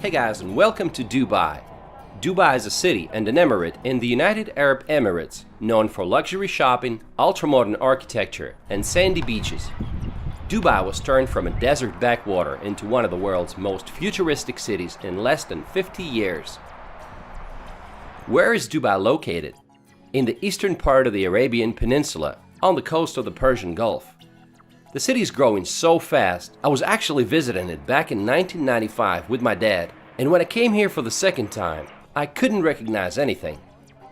Hey guys, and welcome to Dubai. Dubai is a city and an emirate in the United Arab Emirates, known for luxury shopping, ultra-modern architecture, and sandy beaches. Dubai was turned from a desert backwater into one of the world's most futuristic cities in less than 50 years. Where is Dubai located? In the eastern part of the Arabian Peninsula, on the coast of the Persian Gulf. The city is growing so fast, I was actually visiting it back in 1995 with my dad, and when I came here for the second time, I couldn't recognize anything.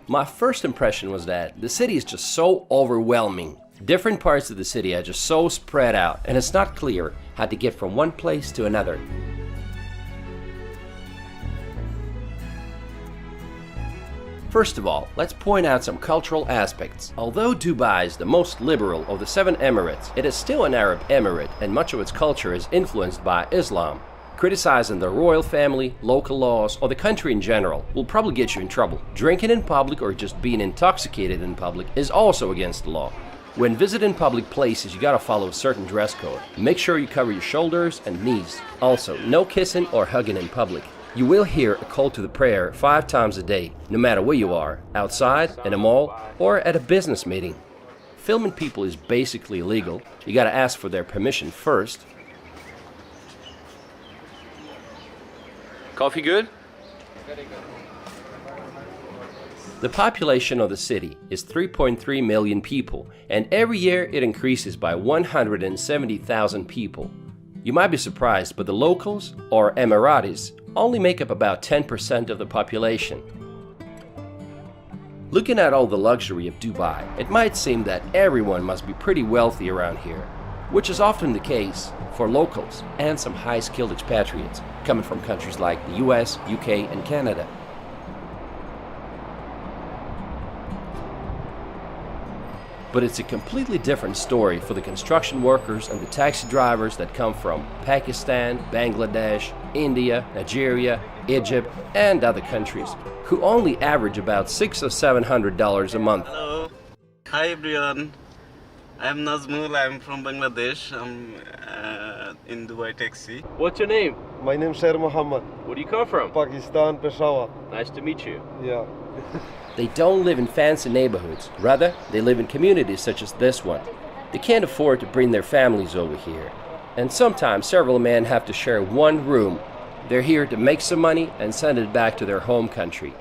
My first impression was that the city is just so overwhelming. Different parts of the city are just so spread out, and it's not clear how to get from one place to another. First of all, let's point out some cultural aspects. Although Dubai is the most liberal of the 7 emirates, it is still an Arab emirate, and much of its culture is influenced by Islam. Criticizing the royal family, local laws, or the country in general will probably get you in trouble. Drinking in public or just being intoxicated in public is also against the law. When visiting public places, you gotta follow a certain dress code. Make sure you cover your shoulders and knees. Also, no kissing or hugging in public. You will hear a call to the prayer 5 times a day, no matter where you are, outside, in a mall, or at a business meeting. Filming people is basically illegal. You gotta ask for their permission first. Coffee good? Very good. The population of the city is 3.3 million people, and every year it increases by 170,000 people. You might be surprised, but the locals, or Emiratis, only make up about 10% of the population. Looking at all the luxury of Dubai, it might seem that everyone must be pretty wealthy around here, which is often the case for locals and some high-skilled expatriates coming from countries like the US, UK, and Canada. But it's a completely different story for the construction workers and the taxi drivers that come from Pakistan, Bangladesh, India, Nigeria, Egypt, and other countries, who only average about $600 or $700 a month. Hello. Hi everyone. I'm Nazmul. I'm from Bangladesh. I'm in Dubai taxi. What's your name? My name is Sher Muhammad. Where do you come from? Pakistan, Peshawar. Nice to meet you. Yeah. They don't live in fancy neighborhoods. Rather, they live in communities such as this one. They can't afford to bring their families over here. And sometimes several men have to share one room. They're here to make some money and send it back to their home country.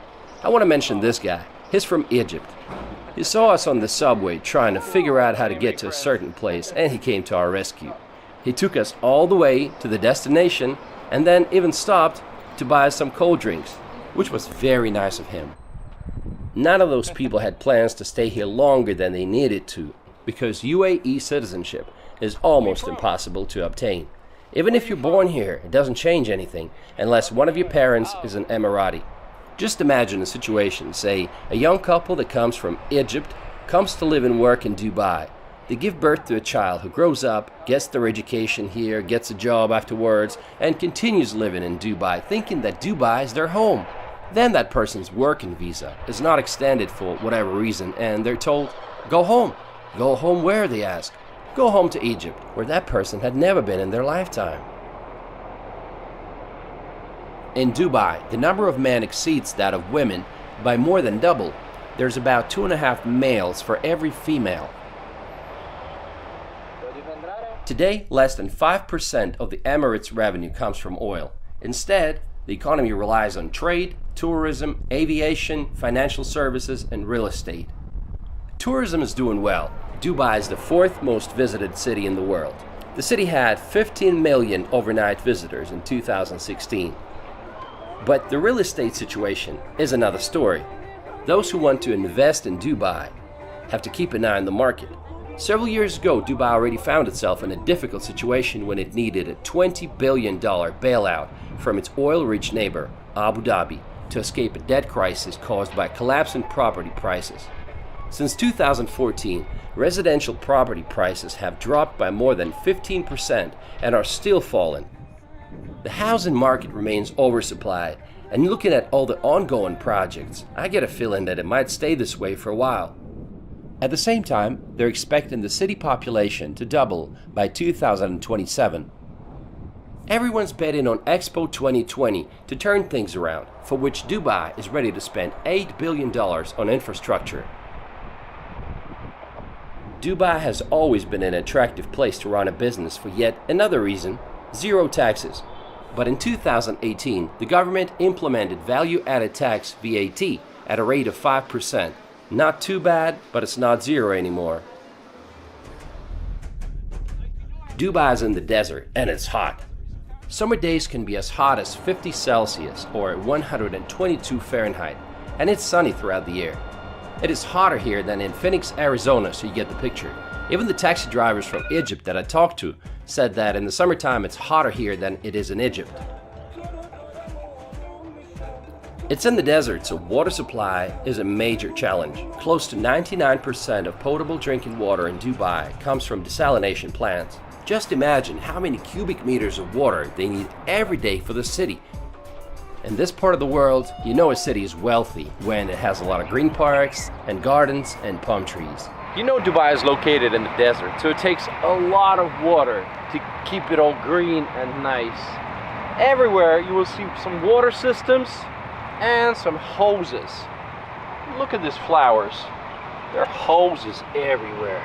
I want to mention this guy. He's from Egypt. He saw us on the subway trying to figure out how to get to a certain place, and he came to our rescue. He took us all the way to the destination and then even stopped to buy us some cold drinks, which was very nice of him. None of those people had plans to stay here longer than they needed to, because UAE citizenship is almost impossible to obtain. Even if you're born here, it doesn't change anything unless one of your parents is an Emirati. Just imagine a situation, say a young couple that comes from Egypt comes to live and work in Dubai. They give birth to a child who grows up, gets their education here, gets a job afterwards, and continues living in Dubai, thinking that Dubai is their home. Then that person's working visa is not extended for whatever reason, and they're told, go home. Go home where, they ask. Go home to Egypt, where that person had never been in their lifetime. In Dubai, the number of men exceeds that of women by more than double. There's about 2.5 males for every female. Today, less than 5% of the Emirates' revenue comes from oil. Instead, the economy relies on trade, tourism, aviation, financial services, and real estate. Tourism is doing well. Dubai is the 4th most visited city in the world. The city had 15 million overnight visitors in 2016. But the real estate situation is another story. Those who want to invest in Dubai have to keep an eye on the market. Several years ago, Dubai already found itself in a difficult situation when it needed a $20 billion bailout from its oil-rich neighbor, Abu Dhabi, to escape a debt crisis caused by collapsing property prices. Since 2014, residential property prices have dropped by more than 15% and are still falling. The housing market remains oversupplied, and looking at all the ongoing projects, I get a feeling that it might stay this way for a while. At the same time, they're expecting the city population to double by 2027. Everyone's betting on Expo 2020 to turn things around, for which Dubai is ready to spend $8 billion on infrastructure. Dubai has always been an attractive place to run a business for yet another reason: zero taxes. But in 2018, the government implemented value-added tax VAT at a rate of 5%. Not too bad, but it's not zero anymore. Dubai is in the desert and it's hot. Summer days can be as hot as 50 Celsius or 122 Fahrenheit, and it's sunny throughout the year. It is hotter here than in Phoenix, Arizona, so you get the picture. Even the taxi drivers from Egypt that I talked to said that in the summertime it's hotter here than it is in Egypt. It's in the desert, so water supply is a major challenge. Close to 99% of potable drinking water in Dubai comes from desalination plants. Just imagine how many cubic meters of water they need every day for the city. In this part of the world, you know a city is wealthy when it has a lot of green parks and gardens and palm trees. You know Dubai is located in the desert, so it takes a lot of water to keep it all green and nice. Everywhere you will see some water systems and some hoses. Look at these flowers. There are hoses everywhere.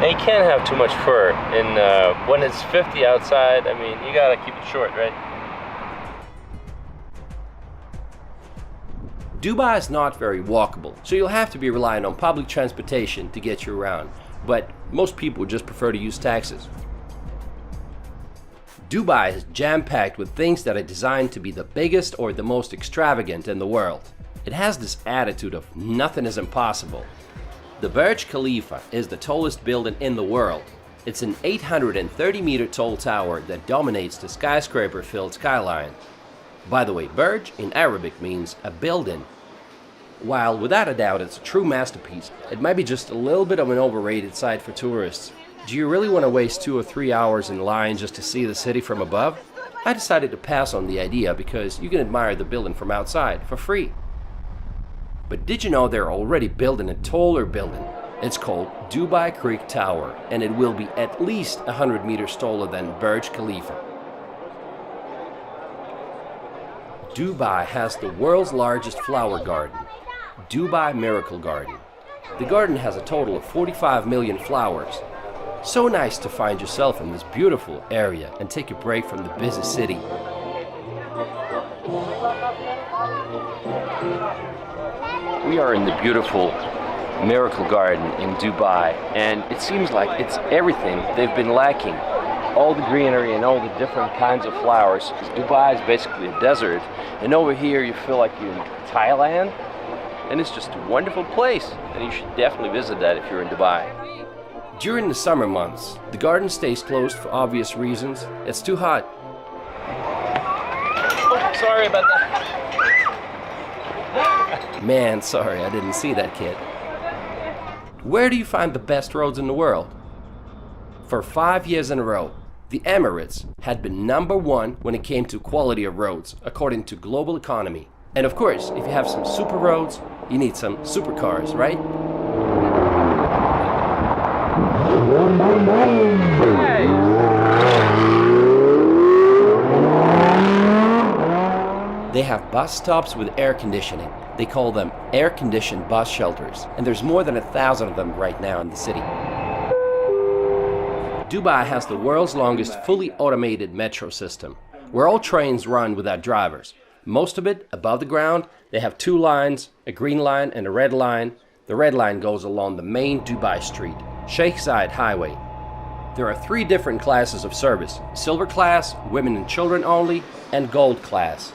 And you can't have too much fur. And when it's 50 outside, I mean, you gotta keep it short, right? Dubai is not very walkable, so you'll have to be relying on public transportation to get you around. But most people just prefer to use taxis. Dubai is jam-packed with things that are designed to be the biggest or the most extravagant in the world. It has this attitude of nothing is impossible. The Burj Khalifa is the tallest building in the world. It's an 830-meter tall tower that dominates the skyscraper-filled skyline. By the way, Burj in Arabic means a building. While without a doubt it's a true masterpiece, it might be just a little bit of an overrated site for tourists. Do you really want to waste 2 or 3 hours in line just to see the city from above? I decided to pass on the idea because you can admire the building from outside for free. But did you know they're already building a taller building? It's called Dubai Creek Tower, and it will be at least 100 meters taller than Burj Khalifa. Dubai has the world's largest flower garden, Dubai Miracle Garden. The garden has a total of 45 million flowers. So nice to find yourself in this beautiful area and take a break from the busy city. We are in the beautiful Miracle Garden in Dubai, and it seems like it's everything they've been lacking. All the greenery and all the different kinds of flowers. Dubai is basically a desert, and over here you feel like you're in Thailand, and it's just a wonderful place, and you should definitely visit that if you're in Dubai. During the summer months, the garden stays closed for obvious reasons. It's too hot. Oh, sorry about that. Man, sorry, I didn't see that, kid. Where do you find the best roads in the world? For 5 years in a row, the Emirates had been #1 when it came to quality of roads, according to Global Economy. And of course, if you have some super roads, you need some supercars, right? They have bus stops with air conditioning. They call them air-conditioned bus shelters, and there's more than 1,000 of them right now in the city. Dubai has the world's longest fully automated metro system, where all trains run without drivers. Most of it above the ground. They have 2 lines, a green line and a red line. The red line goes along the main Dubai street, Sheikh Zayed Highway. There are 3 different classes of service: silver class, women and children only, and gold class.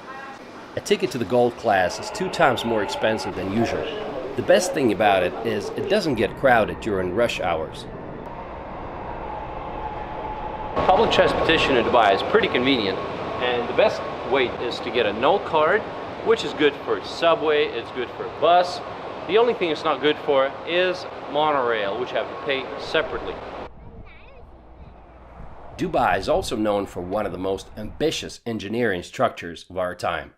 A ticket to the gold class is 2 times more expensive than usual. The best thing about it is it doesn't get crowded during rush hours. Public transportation in Dubai is pretty convenient, and the best way is to get a Note card, which is good for subway, it's good for bus. The only thing it's not good for is monorail, which you have to pay separately. Dubai is also known for one of the most ambitious engineering structures of our time: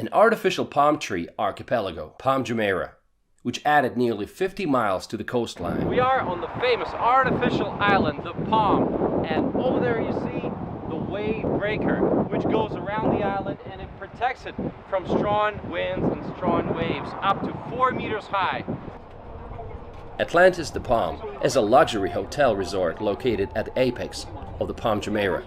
an artificial palm tree archipelago, Palm Jumeirah, which added nearly 50 miles to the coastline. We are on the famous artificial island, the Palm. And over there you see the wave breaker, which goes around the island and it protects it from strong winds and strong waves up to 4 meters high. Atlantis de Palm is a luxury hotel resort located at the apex of the Palm Jumeirah.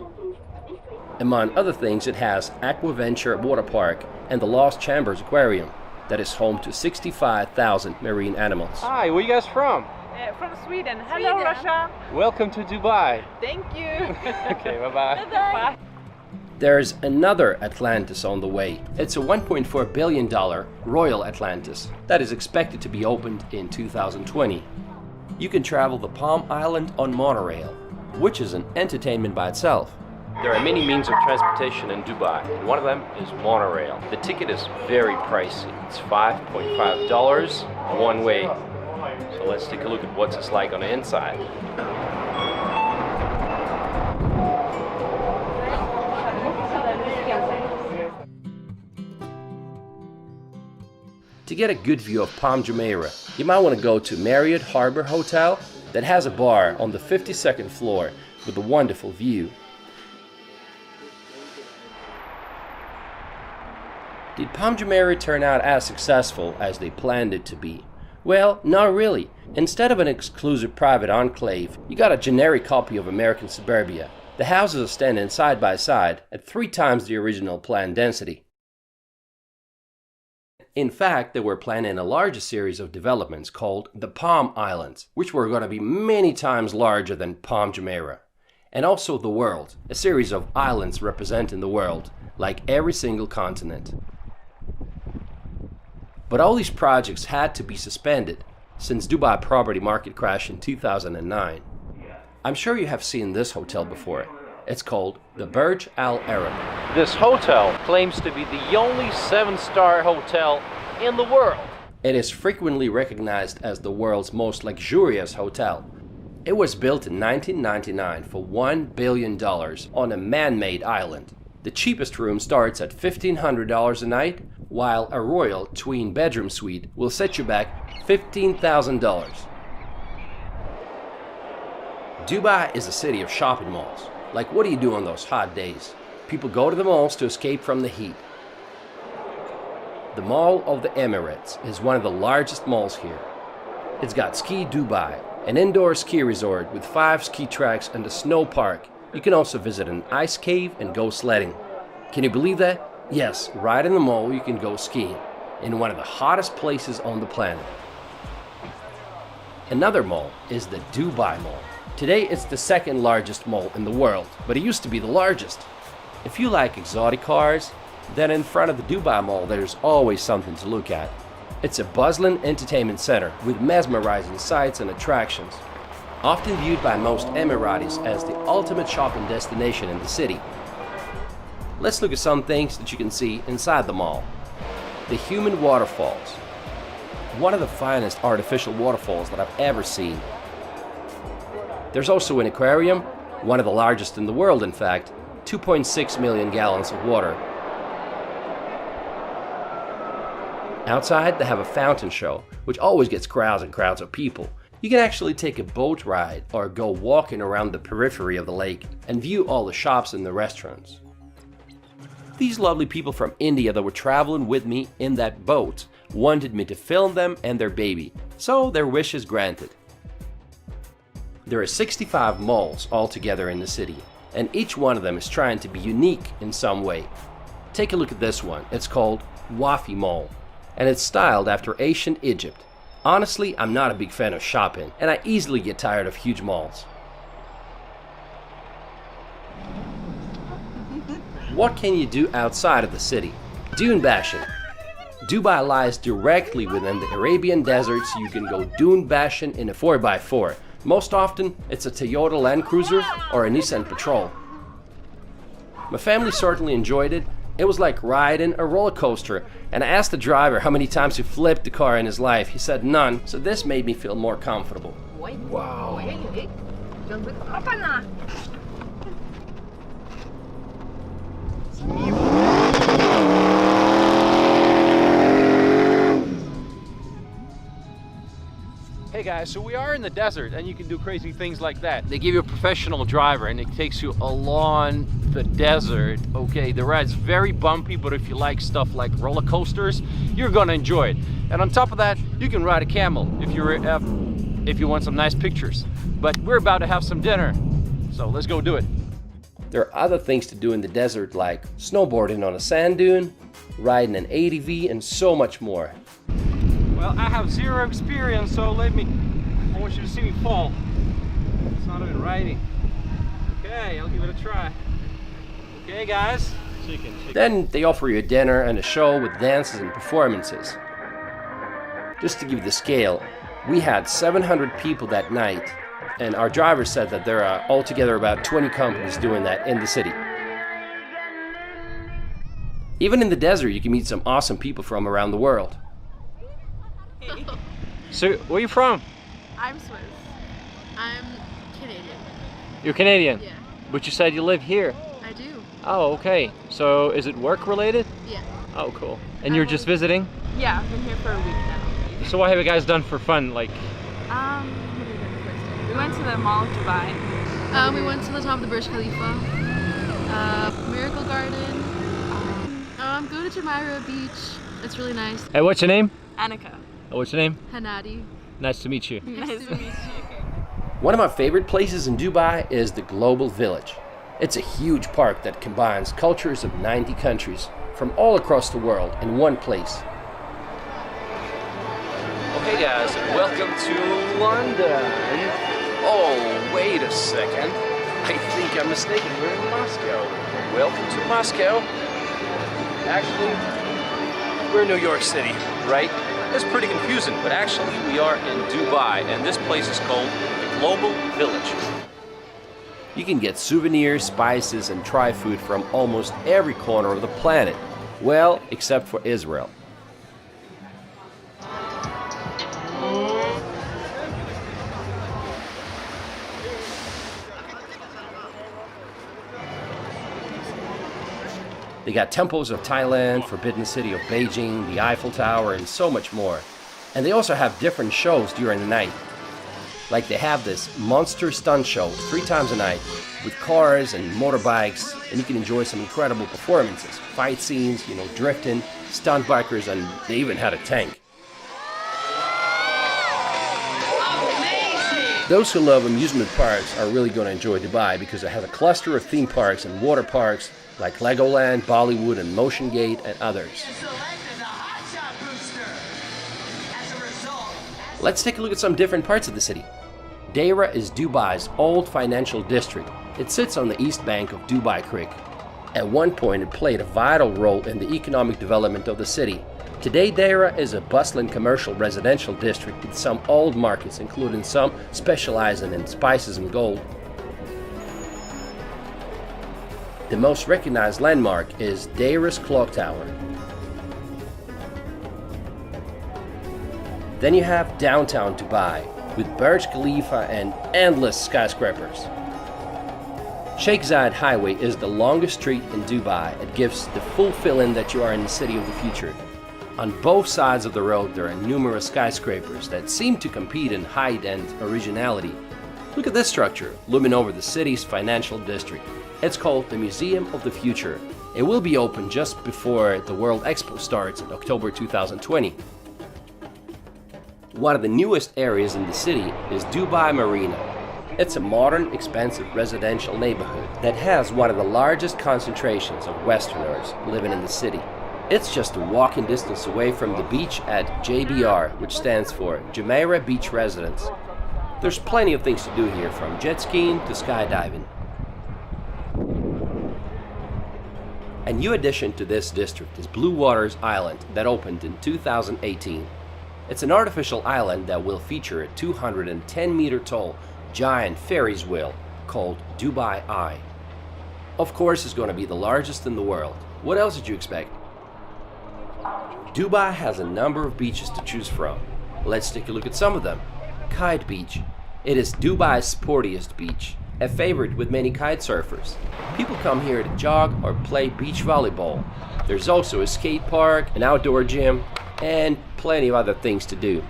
Among other things, it has Aquaventure Water Park and the Lost Chambers Aquarium that is home to 65,000 marine animals. Hi, where you guys from? From Sweden. Hello, Russia. Welcome to Dubai. Thank you. Okay, bye-bye. Bye. There's another Atlantis on the way. It's a $1.4 billion Royal Atlantis that is expected to be opened in 2020. You can travel the Palm Island on monorail, which is an entertainment by itself. There are many means of transportation in Dubai, and one of them is monorail. The ticket is very pricey. It's $5.5 one way. So let's take a look at what it's like on the inside. To get a good view of Palm Jumeirah, you might want to go to Marriott Harbor Hotel that has a bar on the 52nd floor with a wonderful view. Did Palm Jumeirah turn out as successful as they planned it to be? Well, not really. Instead of an exclusive private enclave, you got a generic copy of American suburbia. The houses are standing side by side at 3 times the original planned density. In fact, they were planning a larger series of developments called the Palm Islands, which were going to be many times larger than Palm Jumeirah. And also the world, a series of islands representing the world, like every single continent. But all these projects had to be suspended since Dubai property market crashed in 2009. I'm sure you have seen this hotel before. It's called the Burj Al Arab. This hotel claims to be the only 7-star hotel in the world. It is frequently recognized as the world's most luxurious hotel. It was built in 1999 for $1 billion on a man-made island. The cheapest room starts at $1,500 a night, while a royal twin bedroom suite will set you back $15,000. Dubai is a city of shopping malls. Like, what do you do on those hot days? People go to the malls to escape from the heat. The Mall of the Emirates is one of the largest malls here. It's got Ski Dubai, an indoor ski resort with 5 ski tracks and a snow park. You can also visit an ice cave and go sledding. Can you believe that? Yes, right in the mall you can go skiing, in one of the hottest places on the planet. Another mall is the Dubai Mall. Today it's the 2nd largest mall in the world, but it used to be the largest. If you like exotic cars, then in front of the Dubai Mall there's always something to look at. It's a bustling entertainment center with mesmerizing sights and attractions, often viewed by most Emiratis as the ultimate shopping destination in the city. Let's look at some things that you can see inside the mall. The Human Waterfalls. One of the finest artificial waterfalls that I've ever seen. There's also an aquarium, one of the largest in the world in fact, 2.6 million gallons of water. Outside they have a fountain show, which always gets crowds and crowds of people. You can actually take a boat ride or go walking around the periphery of the lake and view all the shops and the restaurants. These lovely people from India that were traveling with me in that boat wanted me to film them and their baby, so their wish is granted. There are 65 malls altogether in the city, and each one of them is trying to be unique in some way. Take a look at this one. It's called Wafi Mall, and it's styled after ancient Egypt. Honestly, I'm not a big fan of shopping, and I easily get tired of huge malls. What can you do outside of the city? Dune bashing. Dubai lies directly within the Arabian desert, so you can go dune bashing in a 4x4. Most often, it's a Toyota Land Cruiser or a Nissan Patrol. My family certainly enjoyed it. It was like riding a roller coaster, and I asked the driver how many times he flipped the car in his life. He said none, so this made me feel more comfortable. Wow. Hey Okay guys, so we are in the desert and you can do crazy things like that. They give you a professional driver and it takes you along the desert. Okay, the ride's very bumpy, but if you like stuff like roller coasters, you're gonna enjoy it. And on top of that, you can ride a camel if you want some nice pictures. But we're about to have some dinner, so let's go do it. There are other things to do in the desert like snowboarding on a sand dune, riding an ATV, and so much more. Well, I have zero experience, so I want you to see me fall. It's not even riding. Okay, I'll give it a try. Okay, guys. Chicken. Then they offer you a dinner and a show with dances and performances. Just to give you the scale, we had 700 people that night, and our driver said that there are altogether about 20 companies doing that in the city. Even in the desert, you can meet some awesome people from around the world. So, where are you from? I'm Swiss. I'm Canadian. You're Canadian? Yeah. But you said you live here. I do. Oh, okay. So, is it work related? Yeah. Oh, cool. And you're just visiting? Yeah, I've been here for a week now. So what have you guys done for fun? Like, What did we do the first day? We went to the Mall of Dubai. We went to the top of the Burj Khalifa, Miracle Garden. Go to Jumeirah Beach. It's really nice. hey, what's your name? Annika. Oh, what's your name? Hanadi. Nice to meet you. Nice to meet you. One of my favorite places in Dubai is the Global Village. It's a huge park that combines cultures of 90 countries from all across the world in one place. Okay guys, welcome to London. Oh, wait a second. I think I'm mistaken. We're in Moscow. Welcome to Moscow. Actually, we're in New York City, right? It's pretty confusing, but actually we are in Dubai, and this place is called the Global Village. You can get souvenirs, spices, and try food from almost every corner of the planet. Well, except for Israel. They got temples of Thailand, Forbidden City of Beijing, the Eiffel Tower, and so much more. And they also have different shows during the night. Like they have this monster stunt show 3 times a night with cars and motorbikes, and you can enjoy some incredible performances, fight scenes, drifting, stunt bikers, and they even had a tank. Those who love amusement parks are really going to enjoy Dubai because it has a cluster of theme parks and water parks like Legoland, Bollywood, and Motion Gate, and others. Let's take a look at some different parts of the city. Deira is Dubai's old financial district. It sits on the east bank of Dubai Creek. At one point, it played a vital role in the economic development of the city. Today, Deira is a bustling commercial residential district with some old markets, including some specializing in spices and gold. The most recognized landmark is Deira's Clock Tower. Then you have downtown Dubai with Burj Khalifa and endless skyscrapers. Sheikh Zayed Highway is the longest street in Dubai. It gives the full feeling that you are in the city of the future. On both sides of the road there are numerous skyscrapers that seem to compete in height and originality. Look at this structure looming over the city's financial district. It's called the Museum of the Future. It will be open just before the World Expo starts in October 2020. One of the newest areas in the city is Dubai Marina. It's a modern, expensive residential neighborhood that has one of the largest concentrations of Westerners living in the city. It's just a walking distance away from the beach at JBR, which stands for Jumeirah Beach Residence. There's plenty of things to do here, from jet skiing to skydiving. A new addition to this district is Blue Waters Island that opened in 2018. It's an artificial island that will feature a 210-meter tall giant Ferris wheel called Dubai Eye. Of course, it's going to be the largest in the world. What else did you expect? Dubai has a number of beaches to choose from. Let's take a look at some of them. Kite Beach. It is Dubai's sportiest beach, a favorite with many kite surfers. People come here to jog or play beach volleyball. There's also a skate park, an outdoor gym, and plenty of other things to do.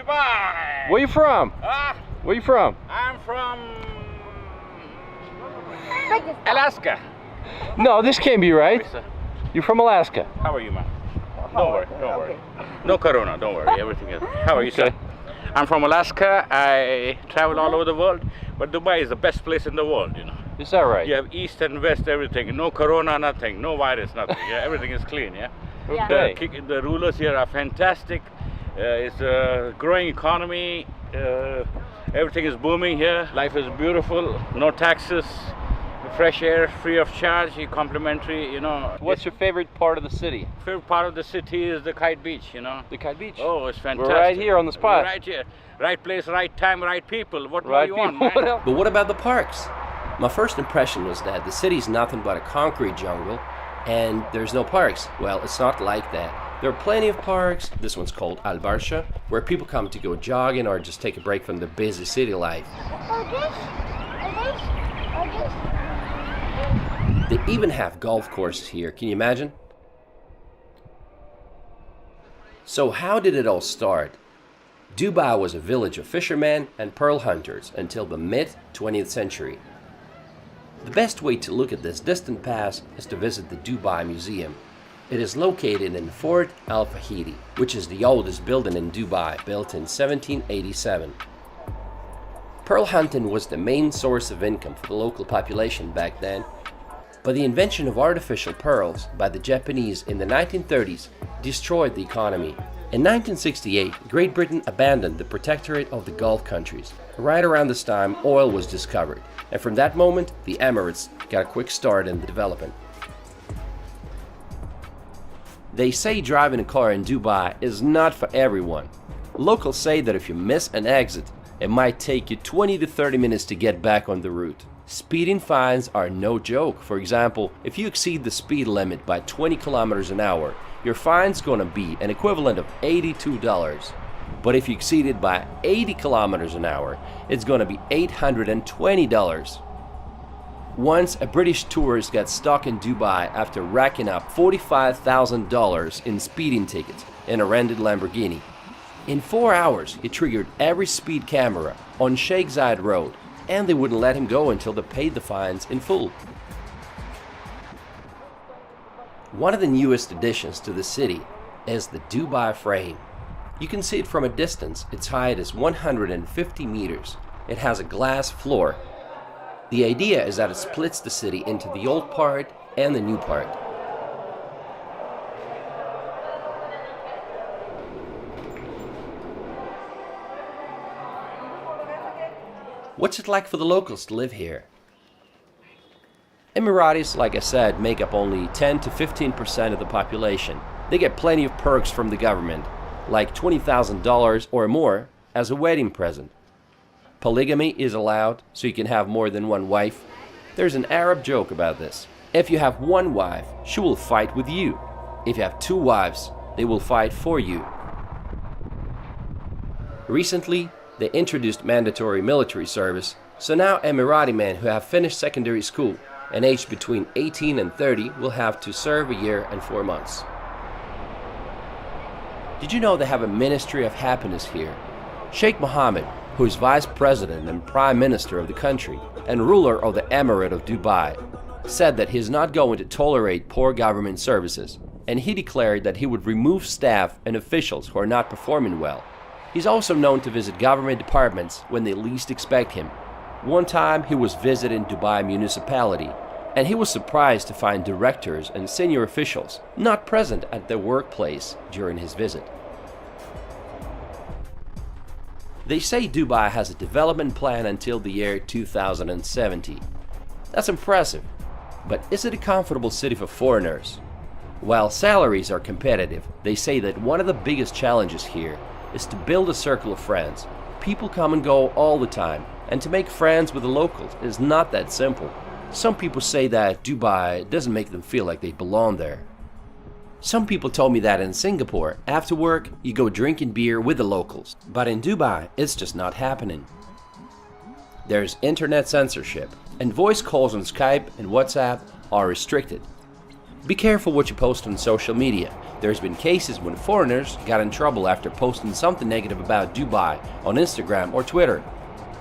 Dubai. Where you from? Ah, Where you from? I'm from Alaska. No, this can't be right. You're from Alaska. How are you, man? Don't worry, don't worry. No corona, don't worry. Everything is. How are you, sir? Okay. I'm from Alaska. I travel all over the world, but Dubai is the best place in the world, you know. Is that right? You have east and west, everything. No corona, nothing. No virus, nothing. Yeah, everything is clean, yeah? Okay. The rulers here are fantastic. It's a growing economy. Everything is booming here. Life is beautiful. No taxes. Fresh air, free of charge, complimentary, you know. What's your favorite part of the city? Favorite part of the city is the Kite Beach, you know. The Kite Beach. Oh, it's fantastic. We're right here on the spot. Right here. Right place, right time, right people. What more Right you want, people. man? But what about the parks? My first impression was that the city's nothing but a concrete jungle and there's no parks. Well, it's not like that. There are plenty of parks. This one's called Al Barsha, where people come to go jogging or just take a break from the busy city life. They even have golf courses here, can you imagine? So how did it all start? Dubai was a village of fishermen and pearl hunters until the mid-20th century. The best way to look at this distant past is to visit the Dubai Museum. It is located in Fort Al Fahidi, which is the oldest building in Dubai, built in 1787. Pearl hunting was the main source of income for the local population back then, but the invention of artificial pearls by the Japanese in the 1930s destroyed the economy. In 1968, Great Britain abandoned the protectorate of the Gulf countries. Right around this time, oil was discovered, and from that moment, the Emirates got a quick start in the development. They say driving a car in Dubai is not for everyone. Locals say that if you miss an exit, it might take you 20 to 30 minutes to get back on the route. Speeding fines are no joke. For example, if you exceed the speed limit by 20 kilometers an hour, your fine's going to be an equivalent of $82. But if you exceed it by 80 kilometers an hour, it's going to be $820. Once, a British tourist got stuck in Dubai after racking up $45,000 in speeding tickets in a rented Lamborghini. In 4 hours, he triggered every speed camera on Sheikh Zayed Road, and they wouldn't let him go until they paid the fines in full. One of the newest additions to the city is the Dubai Frame. You can see it from a distance. Its height is 150 meters. It has a glass floor. The idea is that it splits the city into the old part and the new part. What's it like for the locals to live here? Emiratis, like I said, make up only 10 to 15% of the population. They get plenty of perks from the government, like $20,000 or more as a wedding present. Polygamy is allowed, so you can have more than one wife. There's an Arab joke about this. If you have one wife, she will fight with you. If you have two wives, they will fight for you. Recently, they introduced mandatory military service, so now Emirati men who have finished secondary school and aged between 18 and 30 will have to serve a year and 4 months. Did you know they have a Ministry of Happiness here? Sheikh Mohammed, who is Vice President and Prime Minister of the country and ruler of the Emirate of Dubai, said that he is not going to tolerate poor government services, and he declared that he would remove staff and officials who are not performing well. He's also known to visit government departments when they least expect him. One time he was visiting Dubai municipality, and he was surprised to find directors and senior officials not present at their workplace during his visit. They say Dubai has a development plan until the year 2070. That's impressive, but is it a comfortable city for foreigners? While salaries are competitive, they say that one of the biggest challenges here is to build a circle of friends. People come and go all the time, and to make friends with the locals is not that simple. Some people say that Dubai doesn't make them feel like they belong there. Some people told me that in Singapore, after work, you go drinking beer with the locals. But in Dubai, it's just not happening. There's internet censorship, and voice calls on Skype and WhatsApp are restricted. Be careful what you post on social media. There's been cases when foreigners got in trouble after posting something negative about Dubai on Instagram or Twitter.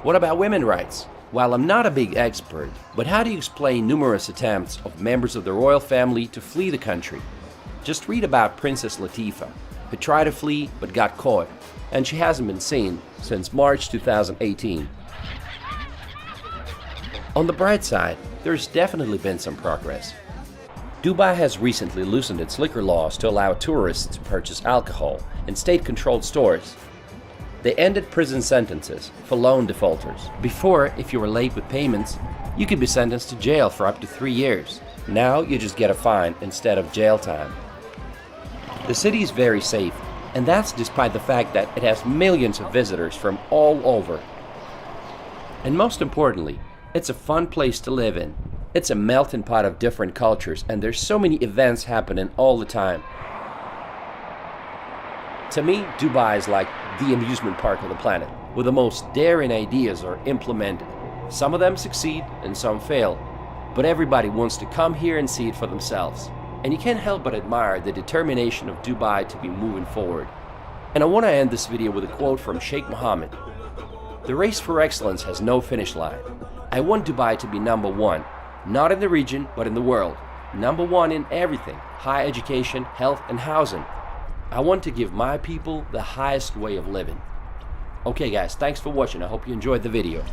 What about women's rights? While I'm not a big expert, but how do you explain numerous attempts of members of the royal family to flee the country? Just read about Princess Latifah, who tried to flee but got caught, and she hasn't been seen since March 2018. On the bright side, there's definitely been some progress. Dubai has recently loosened its liquor laws to allow tourists to purchase alcohol in state-controlled stores. They ended prison sentences for loan defaulters. Before, if you were late with payments, you could be sentenced to jail for up to 3 years. Now you just get a fine instead of jail time. The city is very safe, and that's despite the fact that it has millions of visitors from all over. And most importantly, it's a fun place to live in. It's a melting pot of different cultures, and there's so many events happening all the time. To me, Dubai is like the amusement park of the planet, where the most daring ideas are implemented. Some of them succeed and some fail, but everybody wants to come here and see it for themselves. And you can't help but admire the determination of Dubai to be moving forward. And I want to end this video with a quote from Sheikh Mohammed. "The race for excellence has no finish line. I want Dubai to be number one, not in the region, but in the world. Number one in everything, high education, health, and housing. I want to give my people the highest way of living." Okay guys, thanks for watching. I hope you enjoyed the video.